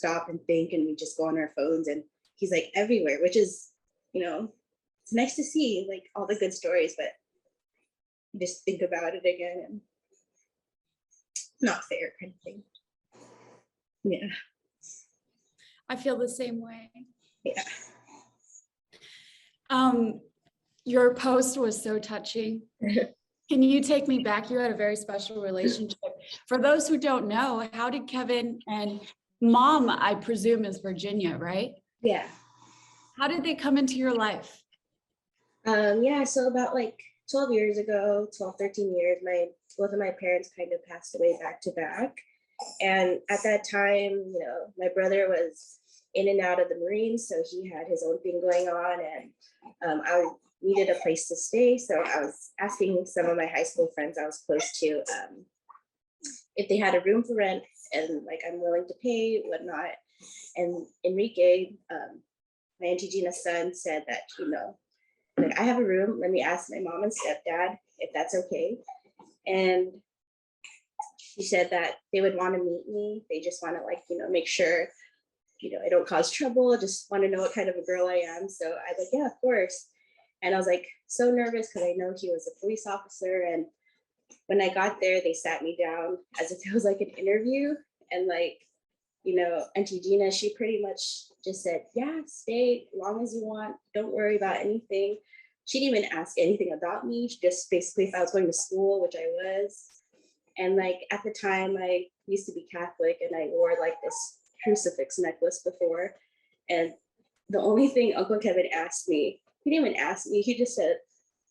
stop and think, and we just go on our phones, and he's like everywhere, which is, it's nice to see like all the good stories, but just think about it again and not fair kind of thing. Yeah. I feel the same way. Yeah. Your post was so touching. Can you take me back? You had a very special relationship. For those who don't know, how did Kevin and mom, I presume, is Virginia, right? Yeah. How did they come into your life? Yeah, so about like 12 years ago, 12, 13 years, both of my parents kind of passed away back to back. And at that time, my brother was in and out of the Marines, so he had his own thing going on, and I needed a place to stay. So I was asking some of my high school friends I was close to if they had a room for rent, and like I'm willing to pay, whatnot. And Enrique, my Auntie Gina's son, said that, like, I have a room, let me ask my mom and stepdad if that's okay. And she said that they would want to meet me. They just want to, like, make sure, I don't cause trouble, just want to know what kind of a girl I am. So I was like, yeah, of course. And I was like so nervous because I know he was a police officer. And when I got there, they sat me down as if it was like an interview. And like, Auntie Gina, she pretty much just said, yeah, stay as long as you want. Don't worry about anything. She didn't even ask anything about me. She just basically if I was going to school, which I was. And like at the time I used to be Catholic, and I wore like this crucifix necklace before. And the only thing Uncle Kevin asked me, he didn't even ask me, he just said,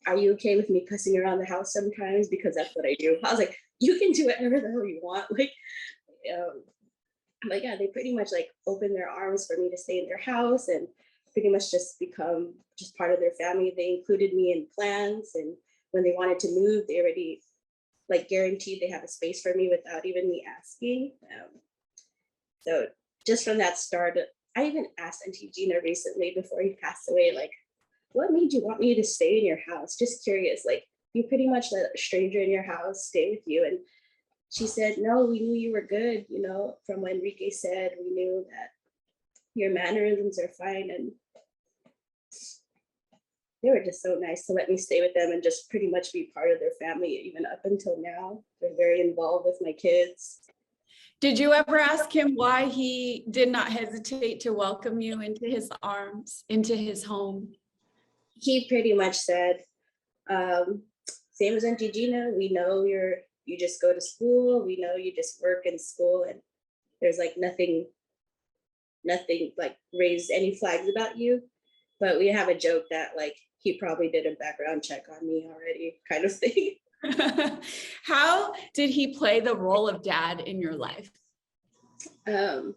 are you okay with me cussing around the house sometimes? Because that's what I do. I was like, you can do whatever the hell you want. Like, yeah, they pretty much like opened their arms for me to stay in their house and pretty much just become just part of their family. They included me in plans, and when they wanted to move, they already like guaranteed they have a space for me without even me asking. So just from that start, I even asked Auntie Gina recently before he passed away, like, what made you want me to stay in your house? Just curious, like, you pretty much let a stranger in your house stay with you. And she said, no, we knew you were good. From what Enrique said, we knew that your mannerisms are fine. And they were just so nice to let me stay with them and just pretty much be part of their family, even up until now. They're very involved with my kids. Did you ever ask him why he did not hesitate to welcome you into his arms, into his home? He pretty much said, same as Auntie Gina, we know you just go to school, we know you just work in school, and there's like nothing like raised any flags about you. But we have a joke that like he probably did a background check on me already, kind of thing. How did he play the role of dad in your life? Well,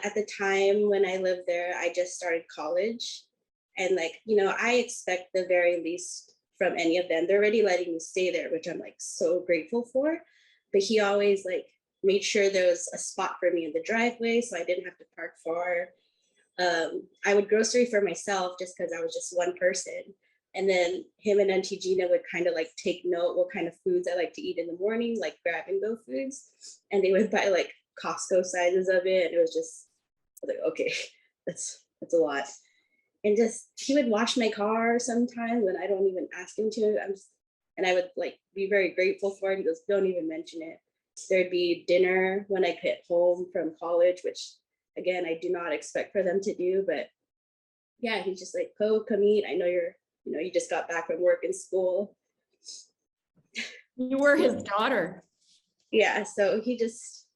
at the time when I lived there, I just started college. And like, I expect the very least from any of them. They're already letting me stay there, which I'm like so grateful for. But he always like made sure there was a spot for me in the driveway so I didn't have to park far. I would grocery for myself just because I was just one person. And then him and Auntie Gina would kind of like take note what kind of foods I like to eat in the morning, like grab and go foods. And they would buy like Costco sizes of it. And it was just like, okay, that's a lot. And just he would wash my car sometimes when I don't even ask him to. And I would like be very grateful for it. He goes, don't even mention it. There'd be dinner when I get home from college, which again, I do not expect for them to do, but yeah, he's just like, "Go, come eat. I know you just got back from work and school." You were his daughter. Yeah, so he just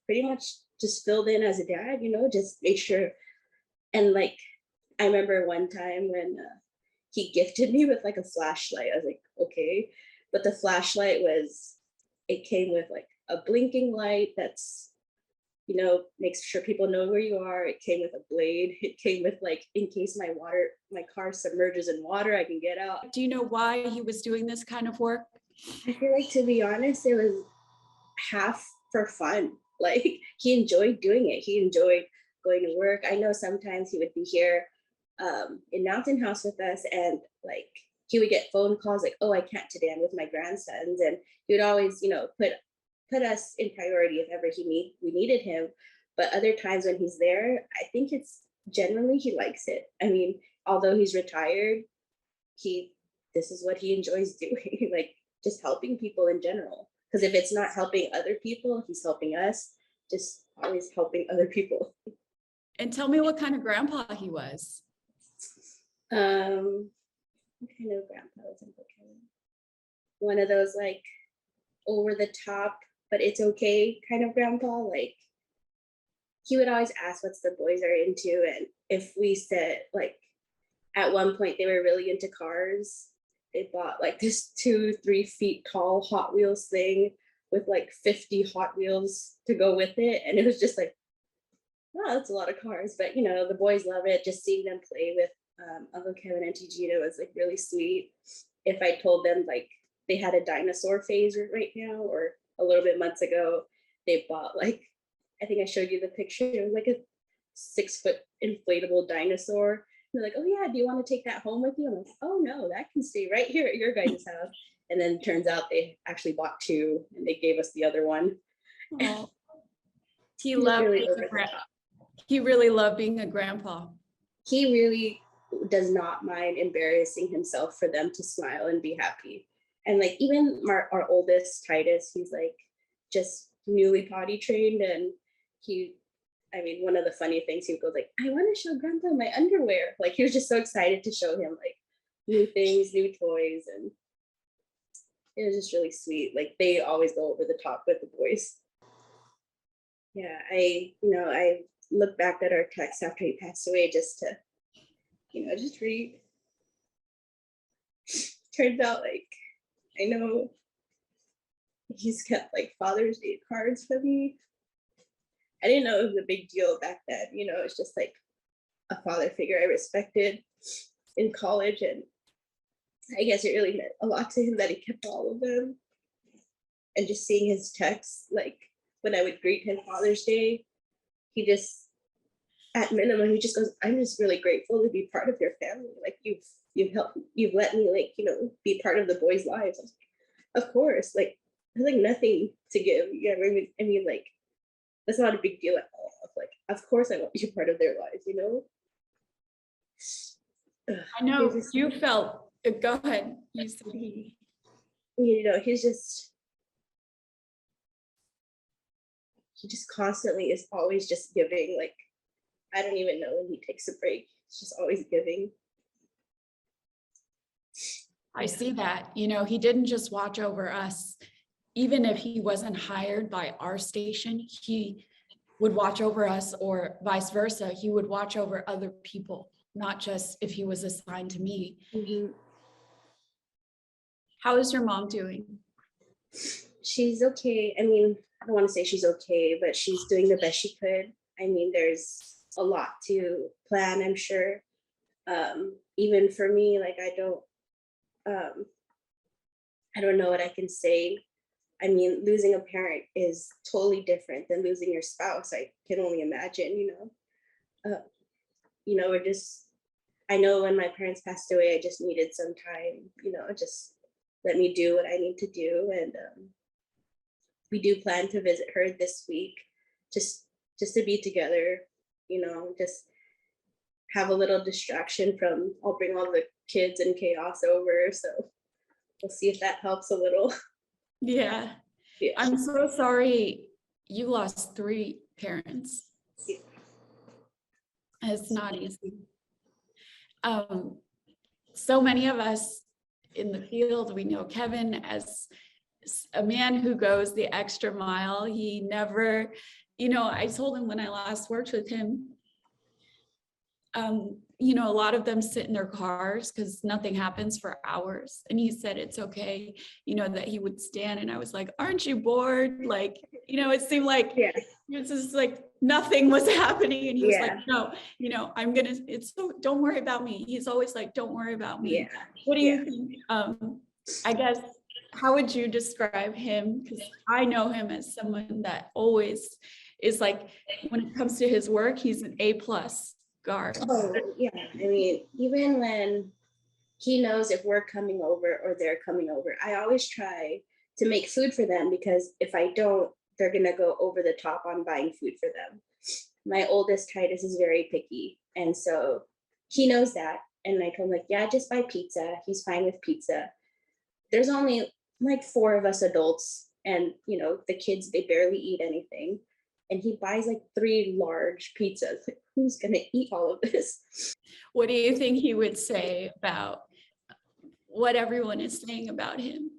pretty much just filled in as a dad, just made sure. And like, I remember one time when he gifted me with like a flashlight. I was like, okay, but the flashlight it came with like a blinking light that's makes sure people know where you are. It came with a blade. It came with like, in case my car submerges in water, I can get out. Do you know why he was doing this kind of work? I feel like, to be honest, it was half for fun. Like, he enjoyed doing it. He enjoyed going to work. I know sometimes he would be here in Mountain House with us, and like he would get phone calls like, oh, I can't today, I'm with my grandsons. And he would always, put us in priority if ever we needed him. But other times when he's there, I think it's generally he likes it. I mean, although he's retired, this is what he enjoys doing, like just helping people in general. Because if it's not helping other people, he's helping us, just always helping other people. And tell me what kind of grandpa he was. What kind of grandpa was in Kevin? One of those like over the top, but it's okay kind of grandpa. Like he would always ask what's the boys are into, and if we said like at one point they were really into cars, they bought like this 2-3 feet tall Hot Wheels thing with like 50 Hot Wheels to go with it, and it was just like, wow, that's a lot of cars. But you know, the boys love it. Just seeing them play with Uncle Kevin and Gina was like really sweet. If I told them like they had a dinosaur phase right now, or a little bit months ago, they bought like, I think I showed you the picture, it was like a 6-foot inflatable dinosaur. And they're like, oh yeah, do you want to take that home with you? I'm like, oh no, that can stay right here at your guys' house. And then it turns out they actually bought 2 and they gave us the other one. Oh. He loved really he really loved being a grandpa. He really does not mind embarrassing himself for them to smile and be happy. And like even our oldest, Titus, he's like just newly potty trained, and I mean, one of the funny things, he would go like, I want to show grandpa my underwear. Like he was just so excited to show him like new things, new toys, and it was just really sweet. Like they always go over the top with the boys. Yeah, I look back at our text after he passed away just to, just read. Turns out like, I know he's kept like Father's Day cards for me. I didn't know it was a big deal back then. It's just like a father figure I respected in college. And I guess it really meant a lot to him that he kept all of them. And just seeing his texts, like when I would greet him Father's Day, he just, at minimum, he just goes, I'm just really grateful to be part of your family. Like you've let me like, be part of the boys' lives. I was like, of course, like there's like nothing to give. Yeah, I mean, like that's not a big deal at all. Like, of course I want to be part of their lives, I know you felt, go ahead. You said he. He just constantly is always just giving. Like, I don't even know when he takes a break. He's just always giving. I see that. He didn't just watch over us. Even if he wasn't hired by our station, he would watch over us, or vice versa. He would watch over other people, not just if he was assigned to me. Mm-hmm. How is your mom doing? She's okay. I mean, I don't want to say she's okay, but she's doing the best she could. I mean, there's a lot to plan, I'm sure. Even for me, like I don't know what I can say. I mean, losing a parent is totally different than losing your spouse. I can only imagine, I know when my parents passed away, I just needed some time, just let me do what I need to do. And we do plan to visit her this week, just to be together, just have a little distraction from, I'll bring all the kids and chaos over. So we'll see if that helps a little. Yeah. I'm so sorry you lost 3 parents. Yeah. It's not easy. So many of us in the field, we know Kevin as a man who goes the extra mile. He never, I told him when I last worked with him, a lot of them sit in their cars because nothing happens for hours. And he said, it's okay, that he would stand. And I was like, aren't you bored? Like, it seemed like it was just like nothing was happening. And he was like, no, don't worry about me. He's always like, don't worry about me. Yeah. What do you think? I guess, how would you describe him? Because I know him as someone that always is like, when it comes to his work, he's an A+ guard. Oh, yeah. I mean, even when he knows if we're coming over or they're coming over, I always try to make food for them, because if I don't, they're going to go over the top on buying food for them. my oldest Titus is very picky. And so he knows that. And I told him, like, yeah, just buy pizza. He's fine with pizza. There's only like 4 of us adults, and the kids, they barely eat anything. And he buys like 3 large pizzas. Like, who's gonna eat all of this? What do you think he would say about what everyone is saying about him?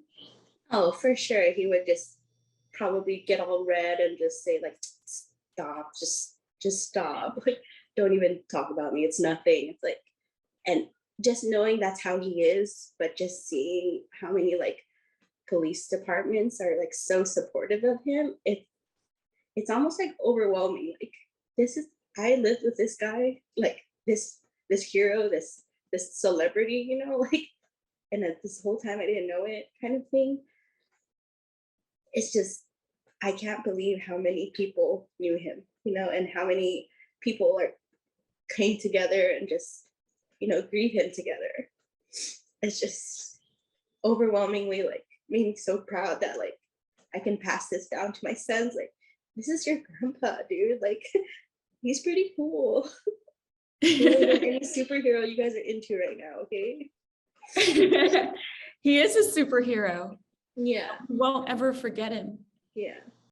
Oh, for sure. He would just probably get all red and just say, like, stop, just stop. Like, don't even talk about me. It's nothing. It's like, and just knowing that's how he is, but just seeing how many like police departments are like so supportive of him, it's almost like overwhelming. Like, this is, I lived with this guy, like this hero, this celebrity, like, and this whole time I didn't know it, kind of thing. It's just, I can't believe how many people knew him, and how many people came together and just, grieve him together. It's just overwhelmingly like made me so proud that like I can pass this down to my sons. Like, this is your grandpa, dude. Like, he's pretty cool. Cooler than any superhero you guys are into right now, okay? He is a superhero. Yeah. Won't ever forget him. Yeah.